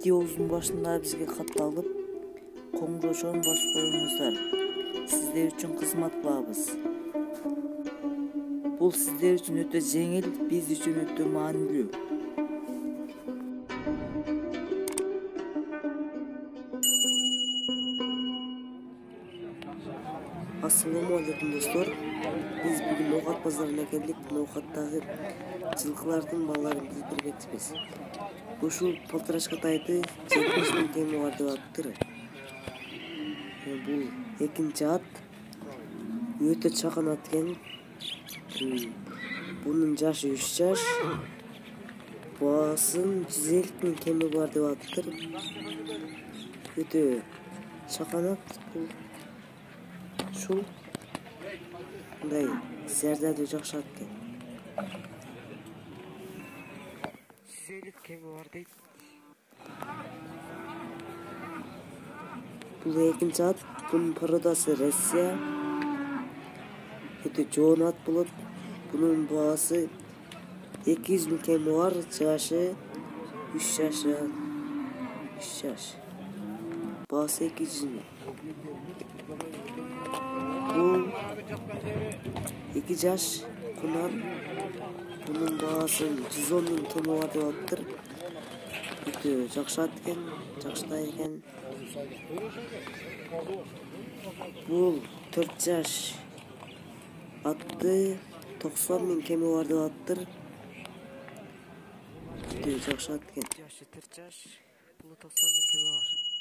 Videomuzun başında bizge katalım. Koңгурошон басып коюңуздар. Сиздер үчүн кызмат кылабыз. Бул сиздер үчүн өтө жеңил, биз үчүн өтө маанилүү. Ассаламу алейкум достор. Биз бүгүн оокат базарына келдик. Оокаттагы жылкылардын балаларын биз бермекчибиз. Ушул полторашка тайды 70.000 теңге бар деп атыптыр. Бул экинчи ат. Өтө чакан ат экен. Бунун жашы 3 жаш. Баасын 150.000 теңге бар деп атыптыр. Өтө чакан ат бул. Ушул мындай зерделүү жакшы ат экен. 150 теңге бар дейт. Бул экинчи ат, бунун породасы Россия. Өтө жоон ат болот. Бунун баасы 200.000 теңге бар, жашы 3 жаш. 3 жаш. Баасы 200.000. Бул 2 жаш кунан. Бунун баасын 110.000 теңге бар деп атыптыр. Өтө жакшы ат экен, жакшыдай экен. Бул 4 жаш атты 90.000 теңге бар деп атыптыр. Өтө жакшы ат экен. Жашы 4 жаш, бул 90.000 теңге бар.